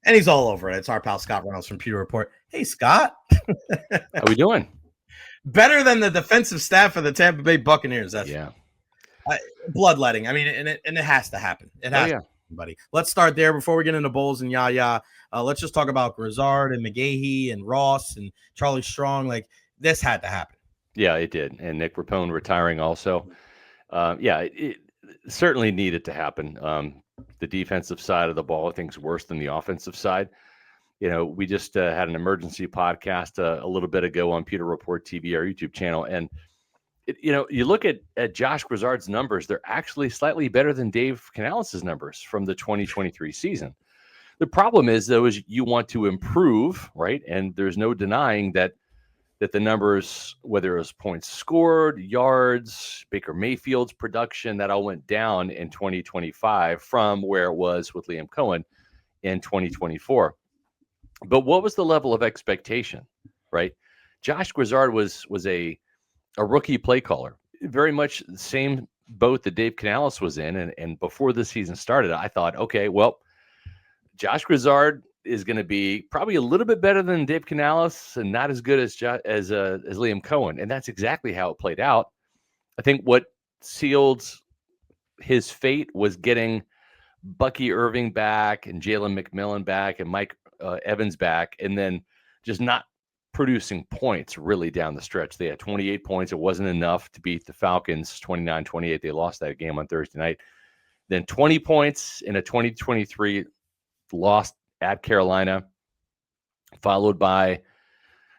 And he's all over it. It's our pal Scott Reynolds from Pewter Report. Hey, Scott. How we doing? Better than the defensive staff of the Tampa Bay Buccaneers. That's Yeah. Bloodletting. I mean, and it has to happen. It has to happen, buddy. Let's start there before we get into Bowles and YaYa. Let's just talk about Grizzard and McGahee and Ross and Charlie Strong. Like, this had to happen. Yeah, it did. And Nick Rapone retiring also. It certainly needed to happen. The defensive side of the ball, I think, is worse than the offensive side. We just had an emergency podcast a little bit ago on Pewter Report TV, our YouTube channel. And, you look at Josh Grizzard's numbers, they're actually slightly better than Dave Canales' numbers from the 2023 season. The problem is, though, is you want to improve, right? And there's no denying that the numbers, whether it was points scored, yards, Baker Mayfield's production, that all went down in 2025 from where it was with Liam Cohen in 2024. But what was the level of expectation, right? Josh Grizzard was a rookie play caller, very much the same boat that Dave Canales was in. And before the season started, I thought, okay, well, Josh Grizzard is going to be probably a little bit better than Dave Canales and not as good as Liam Cohen. And that's exactly how it played out. I think what sealed his fate was getting Bucky Irving back and Jalen McMillan back and Mike Evans back, and then just not producing points really down the stretch. They had 28 points. It wasn't enough to beat the Falcons 29-28. They lost that game on Thursday night. Then 20 points in a 2023 loss at Carolina, followed by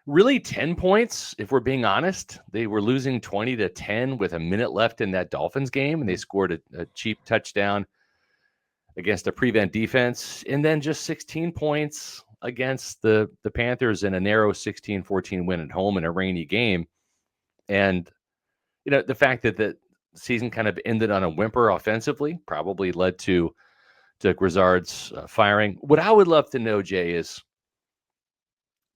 really 10 points. If we're being honest, they were losing 20-10 with a minute left in that Dolphins game, and they scored a cheap touchdown against a prevent defense, and then just 16 points against the Panthers in a narrow 16-14 win at home in a rainy game. And, the fact that the season kind of ended on a whimper offensively probably led to Grizzard's firing. What I would love to know, Jay, is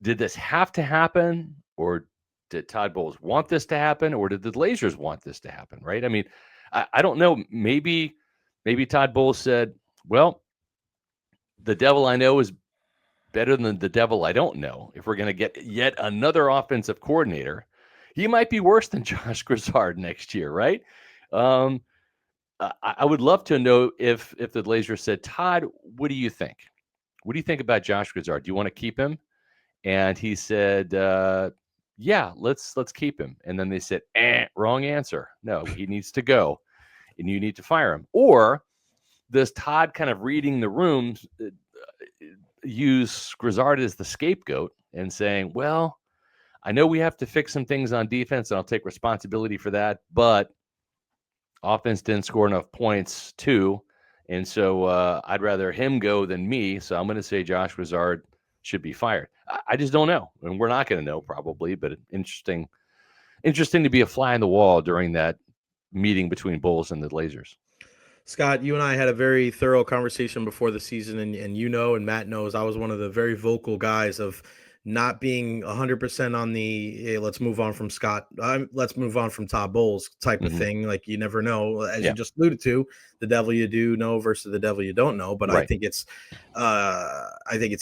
did this have to happen, or did Todd Bowles want this to happen, or did the Blazers want this to happen, right? I mean, I don't know. Maybe Todd Bowles said, well, the devil I know is better than the devil I don't know. If we're going to get yet another offensive coordinator, he might be worse than Josh Grizzard next year, right? I would love to know if the Blazers said, Todd, what do you think? What do you think about Josh Grizzard? Do you want to keep him? And he said, yeah, let's keep him. And then they said, wrong answer. No, he needs to go, and you need to fire him. Or does Todd, kind of reading the room, use Grizzard as the scapegoat and saying, well, I know we have to fix some things on defense, and I'll take responsibility for that, but offense didn't score enough points too, and so I'd rather him go than me, so I'm going to say Josh Grizzard should be fired. I just don't know, and we're not going to know probably, but interesting to be a fly on the wall during that meeting between Bowles and the Blazers. Scott, you and I had a very thorough conversation before the season, and and Matt knows I was one of the very vocal guys of not being 100% on the hey, let's move on from Scott, let's move on from Todd Bowles type of thing. Like, you never know, as you just alluded to, the devil you do know versus the devil you don't know. But right. I think it's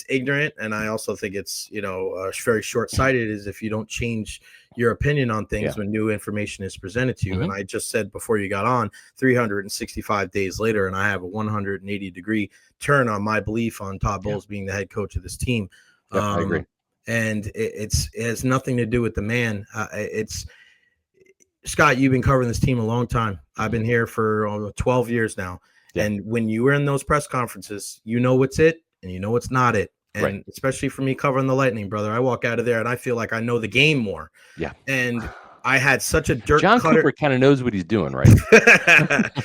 ignorant, and I also think it's very short-sighted. Is if you don't change your opinion on things when new information is presented to you. And I just said before you got on, 365 days later, and I have a 180-degree turn on my belief on Todd Bowles being the head coach of this team. I agree. And it has nothing to do with the man. It's Scott, you've been covering this team a long time. I've been here for 12 years now. Yeah. And when you were in those press conferences, you know what's it and you know what's not it. And especially for me covering the Lightning, brother, I walk out of there and I feel like I know the game more. Yeah. And I had such a dirt John cutter. Cooper kind of knows what he's doing, right?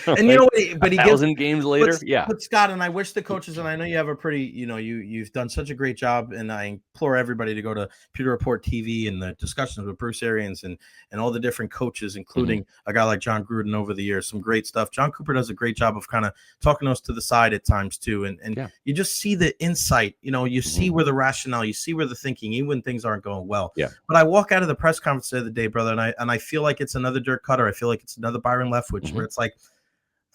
And you know what? But he 1,000 games later, But Scott, and I wish the coaches, and I know you have a pretty, you've done such a great job, and I implore everybody to go to Pewter Report TV and the discussions with Bruce Arians and all the different coaches, including a guy like John Gruden over the years. Some great stuff. John Cooper does a great job of kind of talking us to the side at times too, and you just see the insight. You see where the rationale, you see where the thinking, even when things aren't going well. Yeah. But I walk out of the press conference the other day, brother, and I feel like it's another Dirk Cutter. I feel like it's another Byron Leftwich, where it's like,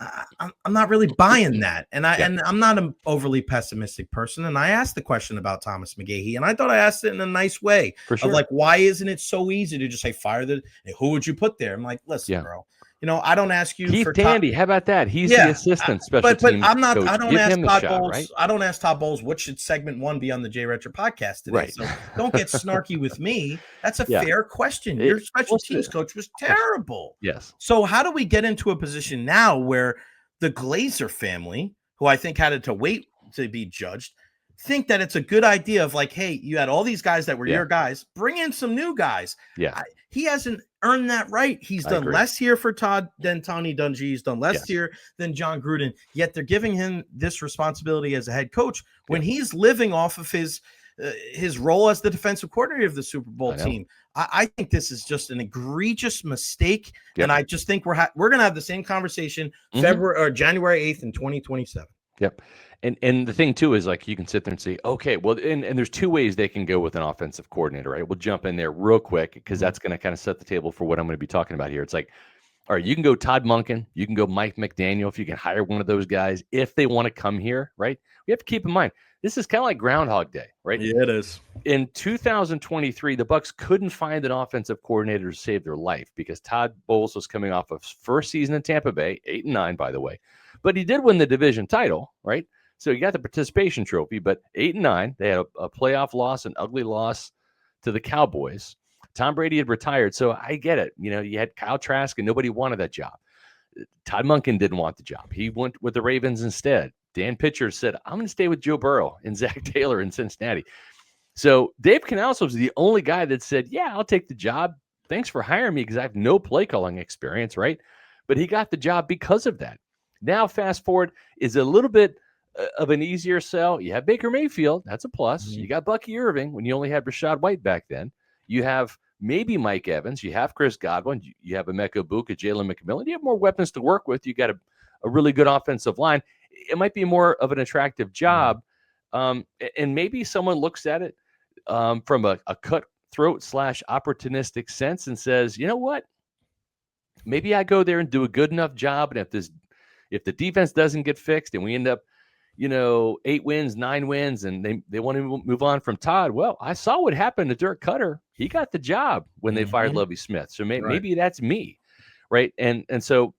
I'm not really buying that. And I'm not an overly pessimistic person. And I asked the question about Thomas McGahee, and I thought I asked it in a nice way For sure. of like, why isn't it so easy to just say fire the who would you put there? I'm like, listen, bro. I don't ask you Keith for Tandy. How about that? He's the assistant special teams I'm not. coach. I don't Give ask him a Todd shot, Bowles. right? I don't ask Todd Bowles what should segment 1 be on the Recher podcast today. Right. So don't get snarky with me. That's a fair question. Your special teams coach was terrible. Yes. So how do we get into a position now where the Glazer family, who I think had to wait to be judged, think that it's a good idea of like, hey, you had all these guys that were your guys, bring in some new guys. Yeah. He hasn't earned that right. He's done less here for Todd than Tony Dungy. He's done less here than John Gruden, yet they're giving him this responsibility as a head coach when he's living off of his role as the defensive coordinator of the Super Bowl team. I think this is just an egregious mistake, and I just think we're going to have the same conversation February or January 8th in 2027. Yep. And the thing too is like you can sit there and say, okay, well, and there's two ways they can go with an offensive coordinator, right? We'll jump in there real quick because that's going to kind of set the table for what I'm going to be talking about here. It's like, all right, you can go Todd Monken, you can go Mike McDaniel if you can hire one of those guys if they want to come here, right? We have to keep in mind this is kind of like Groundhog Day, right? Yeah, it is. In 2023, the Bucs couldn't find an offensive coordinator to save their life because Todd Bowles was coming off of his first season in Tampa Bay, 8-9, by the way, but he did win the division title, right? So you got the participation trophy, but 8-9, they had a playoff loss, an ugly loss to the Cowboys. Tom Brady had retired, so I get it. You had Kyle Trask, and nobody wanted that job. Todd Monken didn't want the job. He went with the Ravens instead. Dan Pitcher said, I'm going to stay with Joe Burrow and Zach Taylor in Cincinnati. So Dave Canales was the only guy that said, yeah, I'll take the job. Thanks for hiring me because I have no play calling experience, right? But he got the job because of that. Now, fast forward is a little bit of an easier sell. You have Baker Mayfield. That's a plus. You got Bucky Irving when you only had Rashad White back then. You have maybe Mike Evans. You have Chris Godwin. You have Emeka Buka, Jalen McMillan. You have more weapons to work with. You got a really good offensive line. It might be more of an attractive job. And maybe someone looks at it from a cutthroat / opportunistic sense and says, you know what? Maybe I go there and do a good enough job. And if the defense doesn't get fixed and we end up 8 wins, 9 wins, and they want to move on from Todd. Well, I saw what happened to Dirk Cutter. He got the job when they fired Lovie Smith. So maybe that's me, right? And so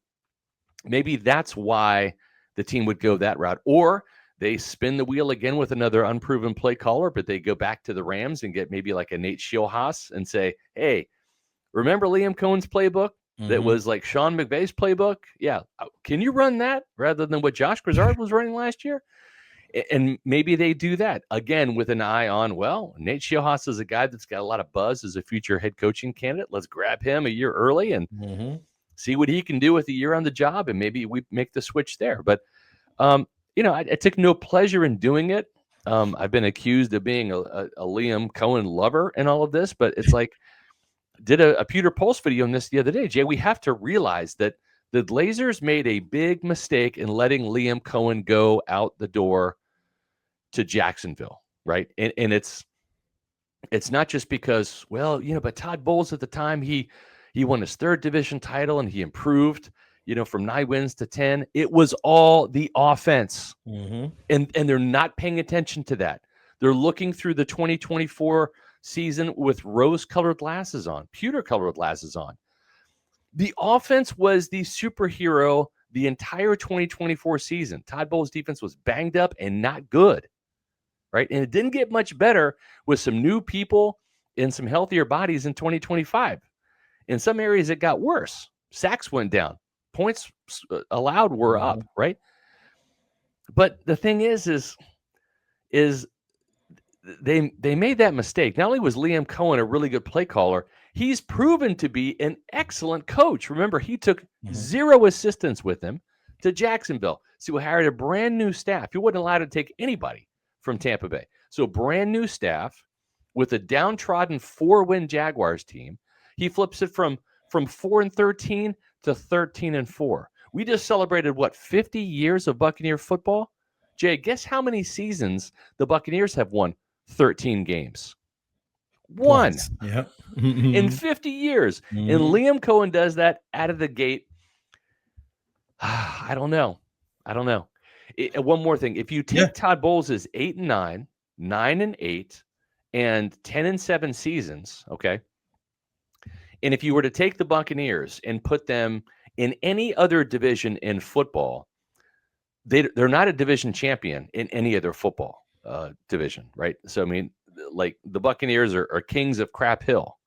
maybe that's why the team would go that route. Or they spin the wheel again with another unproven play caller, but they go back to the Rams and get maybe like a Nate Schilhaas and say, hey, remember Liam Cohen's playbook? That was like Sean McVay's playbook. Yeah. Can you run that rather than what Josh Grizzard was running last year? And maybe they do that again with an eye on, well, Nate Schilhaas is a guy that's got a lot of buzz as a future head coaching candidate. Let's grab him a year early and see what he can do with a year on the job. And maybe we make the switch there. But, I took no pleasure in doing it. I've been accused of being a Liam Cohen lover and all of this, but it's like, did a Pewter Pulse video on this the other day, Jay. We have to realize that the Glazers made a big mistake in letting Liam Cohen go out the door to Jacksonville, right? And it's not just because, but Todd Bowles at the time, he won his 3rd division title and he improved, from 9 wins to 10. It was all the offense. And they're not paying attention to that. They're looking through the 2024 season with rose-colored glasses on, pewter-colored glasses on. The offense was the superhero the entire 2024 season. Todd Bowles' defense was banged up and not good, right? And it didn't get much better with some new people and some healthier bodies in 2025. In some areas, it got worse. Sacks went down. Points allowed were up, right? But the thing is they made that mistake. Not only was Liam Cohen a really good play caller, he's proven to be an excellent coach. Remember, he took 0 assistants with him to Jacksonville. So he hired a brand new staff. He wasn't allowed to take anybody from Tampa Bay. So brand new staff with a downtrodden 4-win Jaguars team. He flips it from 4-13 to 13-4. We just celebrated 50 years of Buccaneer football? Jay, guess how many seasons the Buccaneers have won 13 games? 1. Yeah. In 50 years. And Liam Cohen does that out of the gate. I don't know. One more thing. If you take Todd Bowles' 8-9, 9-8, and 10-7 seasons, okay, and if you were to take the Buccaneers and put them in any other division in football, they're not a division champion in any other football division, right? So, I mean, like the Buccaneers are kings of crap hill.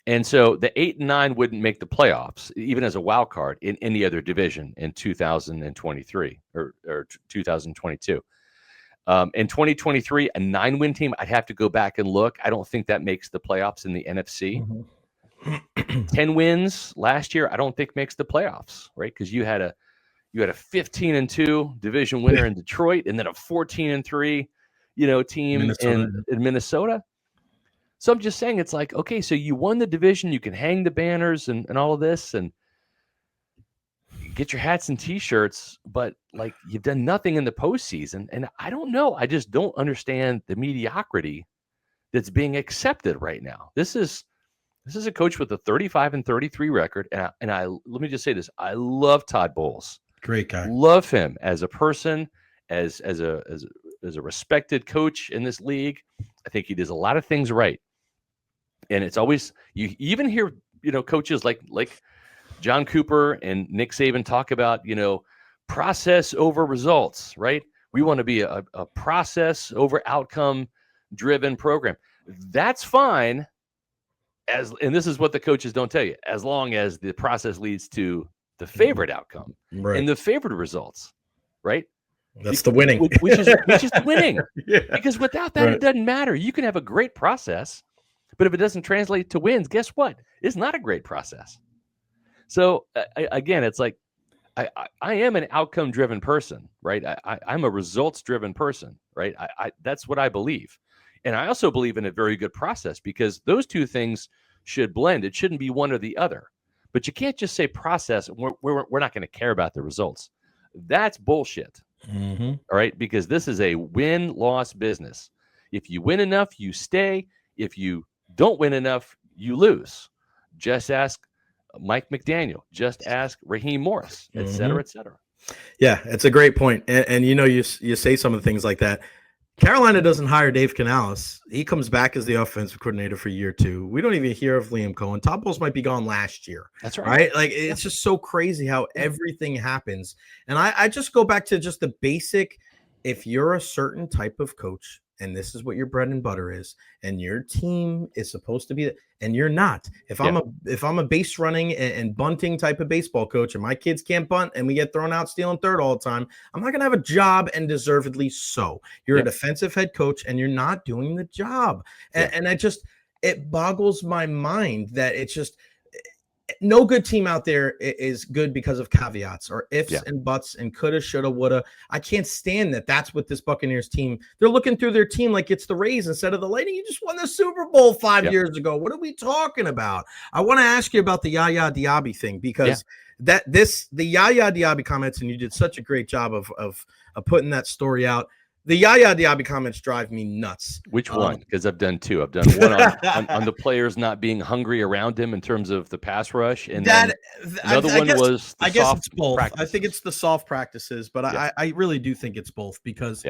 And so the 8-9 wouldn't make the playoffs, even as a wild card in any other division in 2023 or 2022. In 2023, a 9-win team, I'd have to go back and look. I don't think that makes the playoffs in the NFC. 10 wins last year, I don't think makes the playoffs, right? Because you had a 15-2 division winner in Detroit, and then a 14-3, team in Minnesota. So I'm just saying, it's like, okay, so you won the division, you can hang the banners and all of this, and get your hats and T-shirts, but like you've done nothing in the postseason. And I don't know, I just don't understand the mediocrity that's being accepted right now. This is a coach with a 35-33 record, and I let me just say this: I love Todd Bowles. Great guy. Love him as a person, as a respected coach in this league. I think he does a lot of things right. And it's always, you even hear, coaches like John Cooper and Nick Saban talk about, process over results, right? We want to be a process over outcome driven program. That's fine. And this is what the coaches don't tell you, as long as the process leads to the favorite outcome and the favorite results, right? That's the winning, which is the winning. Yeah. Because without that, It doesn't matter. You can have a great process, but if it doesn't translate to wins, guess what? It's not a great process. So again, it's like I am an outcome-driven person, right? I'm a results-driven person, right? That's what I believe. And I also believe in a very good process, because those two things should blend. It shouldn't be one or the other. But you can't just say process, we're not going to care about the results. That's bullshit. Mm-hmm. All right? Because this is a win-loss business. If you win enough, you stay. If you don't win enough, you lose. Just ask Mike McDaniel. Just ask Raheem Morris, et cetera, et cetera. Yeah, it's a great point. And you say some of the things like that. Carolina doesn't hire Dave Canales. He comes back as the offensive coordinator for year 2. We don't even hear of Liam Cohen. Todd Bowles might be gone last year. That's right. Like, it's just so crazy how everything happens. And I just go back to just the basic, if you're a certain type of coach, and this is what your bread and butter is, and your team is supposed to be, and you're not. If I'm a base running and bunting type of baseball coach, and my kids can't bunt, and we get thrown out stealing third all the time, I'm not going to have a job, and deservedly so. You're a defensive head coach, and you're not doing the job. And it boggles my mind that it's just, no good team out there is good because of caveats or ifs and buts and coulda, shoulda, woulda. I can't stand that. That's what this Buccaneers team, they're looking through their team like it's the Rays instead of the Lightning. You just won the Super Bowl 5 years ago. What are we talking about? I want to ask you about the YaYa Diaby thing, because the YaYa Diaby comments, and you did such a great job of putting that story out. The YaYa Diaby comments drive me nuts. Which one? Because I've done 2. I've done one on the players not being hungry around him in terms of the pass rush, and another one was the soft it's both. practices. I think it's the soft practices, but I really do think it's both, because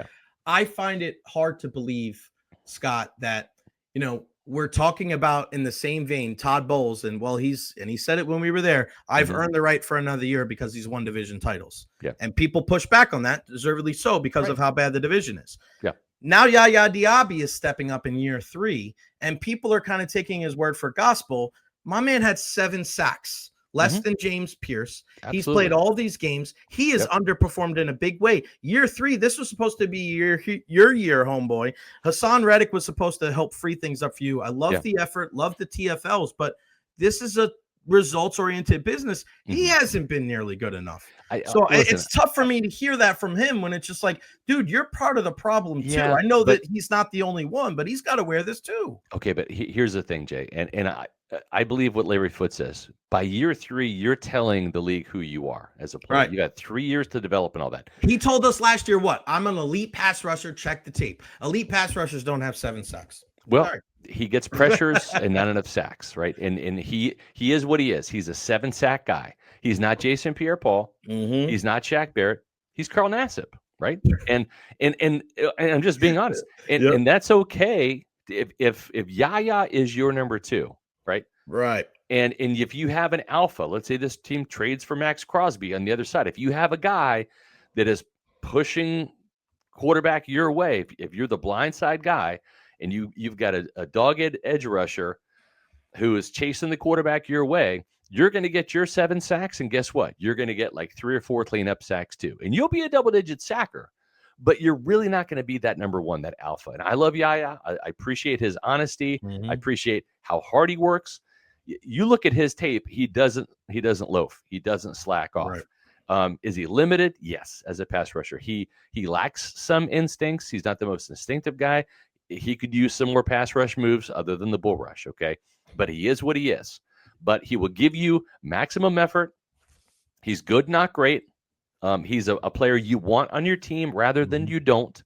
I find it hard to believe, Scott, that we're talking about in the same vein Todd Bowles, and he said it when we were there. I've earned the right for another year because he's won division titles. Yeah. And people push back on that, deservedly so, because of how bad the division is. Yeah. Now YaYa Diaby is stepping up in year 3, and people are kind of taking his word for gospel. My man had 7 sacks, less than James Pierce. Absolutely. He's played all these games. He has underperformed in a big way. Year 3, this was supposed to be your year, homeboy. Hassan Reddick was supposed to help free things up for you. I love the effort, love the TFLs, but this is a results-oriented business. He hasn't been nearly good enough. It's tough for me to hear that from him, when it's just like, dude, you're part of the problem too. I know that he's not the only one, but he's got to wear this too. Okay, but here's the thing, Jay, and I believe what Larry Foote says. By year 3, you're telling the league who you are as a player. Right. You got 3 years to develop and all that. He told us last year, what? I'm an elite pass rusher. Check the tape. Elite pass rushers don't have 7 sacks. Well, Sorry. he gets pressures and not enough sacks, right? And he is what he is. He's a 7-sack guy. He's not Jason Pierre-Paul. Mm-hmm. He's not Shaq Barrett. He's Carl Nassib, right? And I'm just being honest. And Yep. and that's okay if YaYa is your number 2, right? Right. And if you have an alpha, let's say this team trades for Max Crosby on the other side. If you have a guy that is pushing quarterback your way, if you're the blindside guy and you've got a dogged edge rusher who is chasing the quarterback your way, you're going to get your 7 sacks. And guess what? You're going to get like 3 or 4 cleanup sacks too. And you'll be a double-digit sacker, but you're really not going to be that number 1, that alpha. And I love YaYa. I appreciate his honesty. Mm-hmm. I appreciate how hard he works. You look at his tape, he doesn't loaf. He doesn't slack off. Right. Is he limited? Yes, as a pass rusher. He lacks some instincts. He's not the most instinctive guy. He could use some more pass rush moves other than the bull rush, okay? But he is what he is. But he will give you maximum effort. He's good, not great. He's a player you want on your team rather than you don't.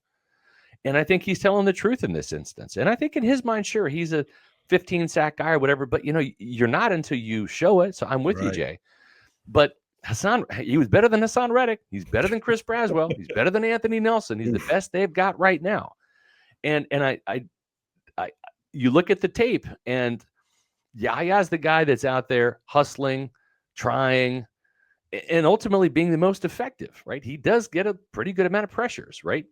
And I think he's telling the truth in this instance. And I think in his mind, sure, he's a 15-sack guy or whatever, but, you're not until you show it. So I'm with you, Jay. But he was better than Hassan Reddick. He's better than Chris Braswell. He's better than Anthony Nelson. He's the best they've got right now. And you look at the tape, and YaYa's the guy that's out there hustling, trying, and ultimately being the most effective, right? He does get a pretty good amount of pressures, right?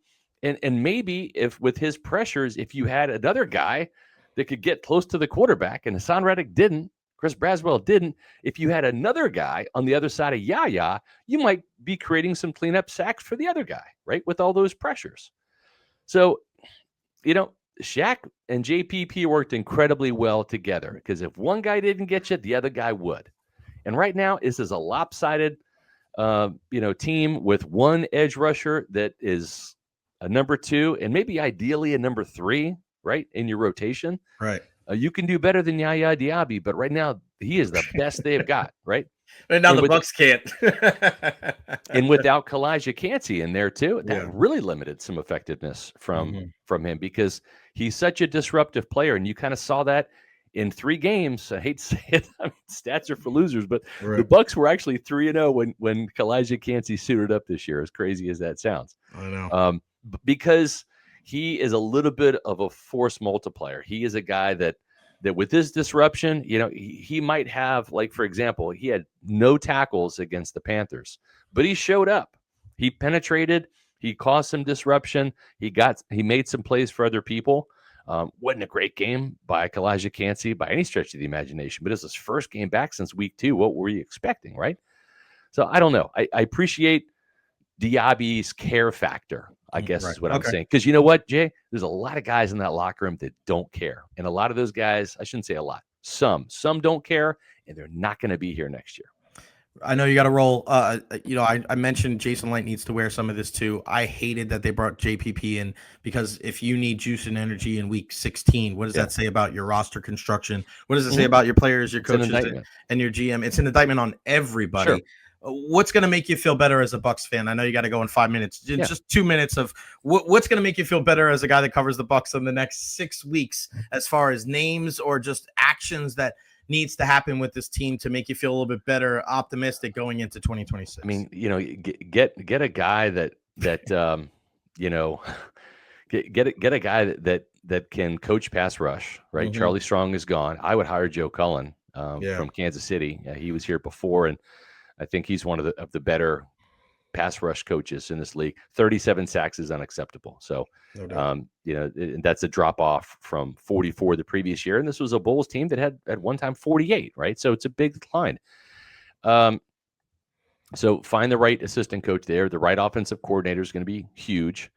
And maybe if with his pressures, if you had another guy that could get close to the quarterback, and Hassan Reddick didn't, Chris Braswell didn't, if you had another guy on the other side of YaYa, you might be creating some cleanup sacks for the other guy, right? With all those pressures. So, Shaq and JPP worked incredibly well together, because if one guy didn't get you, the other guy would. And right now, this is a lopsided, team with one edge rusher that is a number 2 and maybe ideally a number 3, right, in your rotation. Right. You can do better than YaYa Diaby, but right now he is the best they've got, right? And now the Bucs can't. And without Kalijah Cansey in there too, that Yeah. really limited some effectiveness from him, because he's such a disruptive player. And you kind of saw that in 3 games. I hate to say it, stats are for losers, but the Bucs were actually 3-0 when Kalijah Cansey suited up this year, as crazy as that sounds. I know. Because he is a little bit of a force multiplier. He is a guy that with this disruption, he might have, like, for example, he had no tackles against the Panthers, but he showed up. He penetrated. He caused some disruption. He made some plays for other people. Wasn't a great game by Kalijah Cansey by any stretch of the imagination, but it's his first game back since week 2. What were you expecting, right? So I don't know. I appreciate Diaby's care factor, I guess, is what I'm saying. Because you know what, Jay? There's a lot of guys in that locker room that don't care. And a lot of those guys, I shouldn't say a lot, some don't care, and they're not going to be here next year. I know you got to roll. I mentioned Jason Light needs to wear some of this too. I hated that they brought JPP in, because if you need juice and energy in week 16, what does that say about your roster construction? What does it say about your players, your coaches, and your GM? It's an indictment on everybody. Sure. What's going to make you feel better as a Bucs fan? I know you got to go in 5 minutes. Just 2 minutes of what's going to make you feel better as a guy that covers the Bucs in the next 6 weeks, as far as names or just actions that needs to happen with this team to make you feel a little bit better, optimistic going into 2026. I mean, get a guy that get a guy that can coach pass rush, right? Mm-hmm. Charlie Strong is gone. I would hire Joe Cullen from Kansas City. He was here before, and I think he's one of the better pass rush coaches in this league. 37 sacks is unacceptable. So, that's a drop off from 44 the previous year. And this was a Bulls team that had at one time 48, right? So it's a big decline. So find the right assistant coach there. The right offensive coordinator is going to be huge.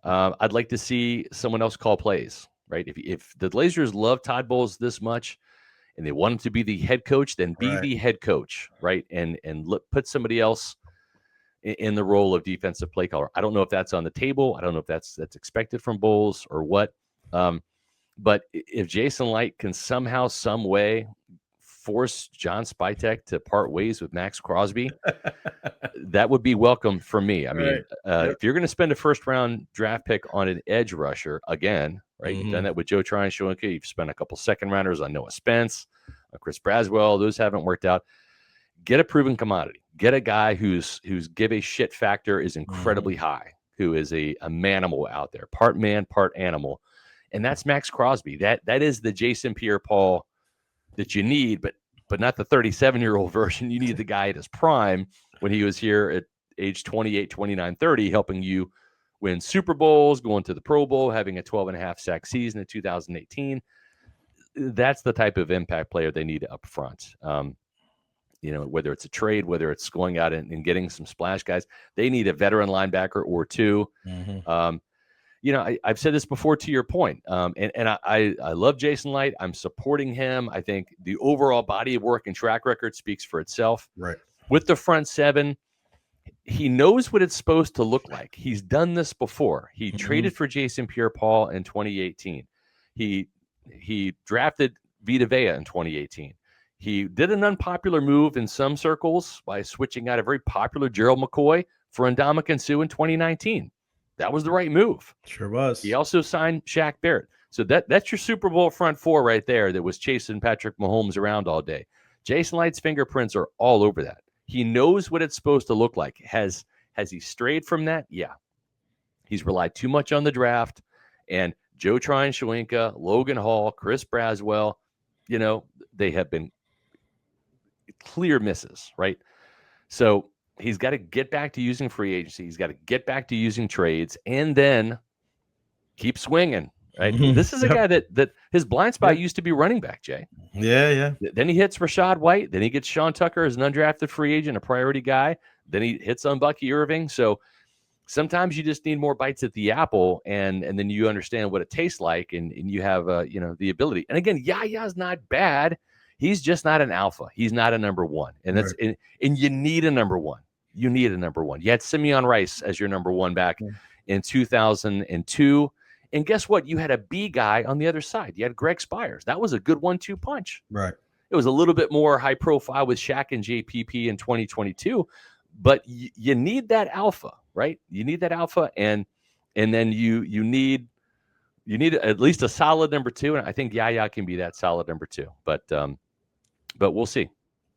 I'd like to see someone else call plays, right? If the Blazers love Todd Bowles this much, and they want him to be the head coach, then be the head coach, right? And put somebody else in the role of defensive play caller. I don't know if that's on the table. I don't know if that's expected from Bowles or what. But if Jason Light can somehow, some way force John Spytek to part ways with Max Crosby, that would be welcome for me. I mean, if you're going to spend a first-round draft pick on an edge rusher again, right? You've done that with Joe Tryon-Shoyinka. You've spent a couple second-rounders on Noah Spence, Chris Braswell. Those haven't worked out. Get a proven commodity. Get a guy whose give a shit factor is incredibly high, who is a manimal out there, part man, part animal. And that's Max Crosby. That is the Jason Pierre-Paul that you need, but not the 37-year-old version. You need the guy at his prime when he was here at age 28, 29, 30, helping you win Super Bowls, going to the Pro Bowl, having a 12.5 sack season in 2018. That's the type of impact player they need up front. Whether it's a trade, whether it's going out and getting some splash guys, they need a veteran linebacker or two. I've said this before to your point, and I love Jason Light. I'm supporting him. I think the overall body of work and track record speaks for itself. Right. With the front seven, he knows what it's supposed to look like. He's done this before. He traded for Jason Pierre-Paul in 2018. He drafted Vita Vea in 2018. He did an unpopular move in some circles by switching out a very popular Gerald McCoy for Ndamukong Suh in 2019. That was the right move. Sure was. He also signed Shaq Barrett. So that's your Super Bowl front four right there that was chasing Patrick Mahomes around all day. Jason Light's fingerprints are all over that. He knows what it's supposed to look like. Has he strayed from that? Yeah. He's relied too much on the draft. And Joe Tryon-Shoyinka, Logan Hall, Chris Braswell, they have been clear misses, right? So he's got to get back to using free agency. He's got to get back to using trades and then keep swinging, right? This is a guy that his blind spot used to be running back, Jay. Yeah. Then he hits Rashad White. Then he gets Sean Tucker as an undrafted free agent, a priority guy. Then he hits on Bucky Irving. So sometimes you just need more bites at the apple, and then you understand what it tastes like, and you have the ability. And again, YaYa's not bad. He's just not an alpha. He's not a number one. And that's and you need a number one. You need a number one. You had Simeon Rice as your number one back in 2002. And guess what? You had a B guy on the other side. You had Greg Spires. That was a good 1-2 punch. Right. It was a little bit more high profile with Shaq and JPP in 2022. But you need that alpha, right? You need that alpha. And then you need at least a solid number two. And I think YaYa can be that solid number two. But we'll see.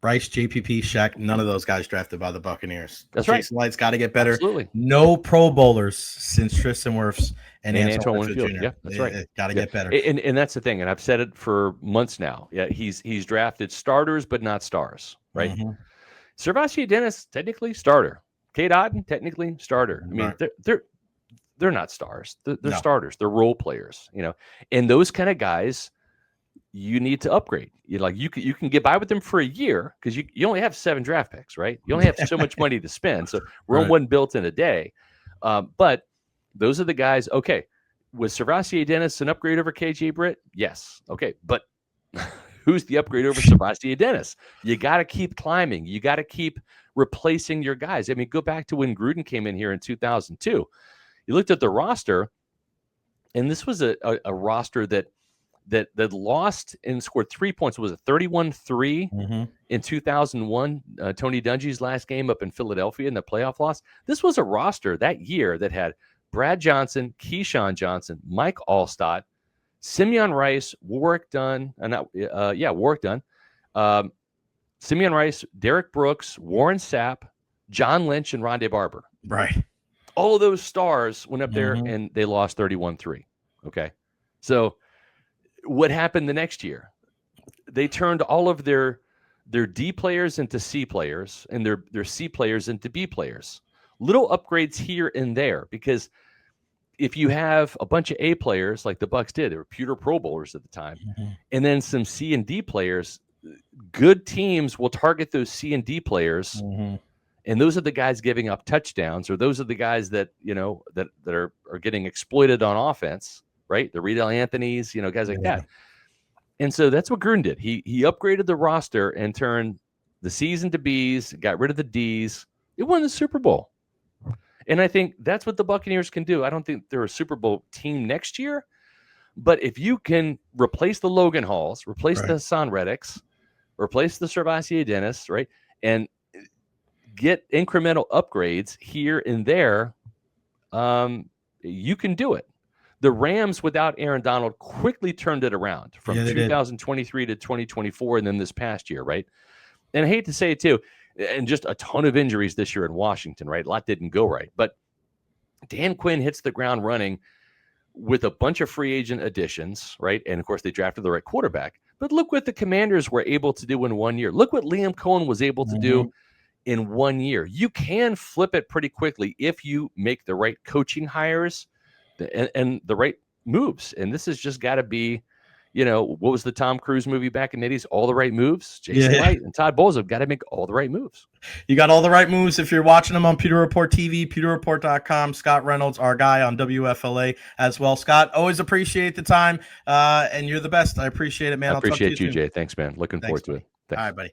Rice, JPP, Shaq, none of those guys drafted by the Buccaneers. That's right. Jason Light's got to get better. Absolutely. No Pro Bowlers since Tristan Wirfs and Antoine Winfield Jr. Yeah, that's right. Got to get better. And that's the thing. And I've said it for months now. Yeah, he's drafted starters, but not stars, right? Servacio Dennis, technically starter. Cade Otton, technically starter. I mean, they're not stars. They're starters. They're role players, And those kind of guys, you need to upgrade. You can get by with them for a year because you only have 7 draft picks, right? You only have so much money to spend. So Rome wasn't built in a day. But those are the guys. Okay, was Servacio Dennis an upgrade over KJ Britt? Yes. Okay, but who's the upgrade over Servacio Dennis? You got to keep climbing. You got to keep replacing your guys. I mean, go back to when Gruden came in here in 2002. You looked at the roster, and this was a roster that lost and scored 3 points. Was it 31-3 in 2001? Tony Dungy's last game up in Philadelphia in the playoff loss. This was a roster that year that had Brad Johnson, Keyshawn Johnson, Mike Allstott, Simeon Rice, Warwick Dunn. Warwick Dunn. Simeon Rice, Derek Brooks, Warren Sapp, John Lynch, and Rondé Barber. Right. All of those stars went up there and they lost 31-3. Okay. So what happened the next year? They turned all of their D players into C players and their C players into B players. Little upgrades here and there, because if you have a bunch of A players like the Bucs did, they were Pewter Pro Bowlers at the time, and then some C and D players, good teams will target those C and D players, and those are the guys giving up touchdowns, or those are the guys that that are getting exploited on offense. Right, the Riedel Anthonys, guys like that. And so that's what Gruden did. He upgraded the roster and turned the C's into B's, got rid of the D's. It won the Super Bowl. And I think that's what the Buccaneers can do. I don't think they're a Super Bowl team next year, but if you can replace the Logan Halls, replace the Hassan Reddicks, replace the Cervasier Dennis, right? And get incremental upgrades here and there. You can do it. The Rams without Aaron Donald quickly turned it around from 2023 to 2024 and then this past year, right? And I hate to say it too, and just a ton of injuries this year in Washington, right? A lot didn't go right. But Dan Quinn hits the ground running with a bunch of free agent additions, right? And of course, they drafted the right quarterback. But look what the Commanders were able to do in 1 year. Look what Liam Cohen was able to do in 1 year. You can flip it pretty quickly if you make the right coaching hires and the right moves. And this has just got to be, what was the Tom Cruise movie back in the 80s? All the Right Moves. Jason Light and Todd Bowles have got to make all the right moves. You got all the right moves. If you're watching them on Pewter Report TV, pewterreport.com, Scott Reynolds, our guy on WFLA as well. Scott, always appreciate the time. And you're the best. I appreciate it, man. I appreciate you, Jay. Thanks, man. Looking forward to it. Thanks. All right, buddy.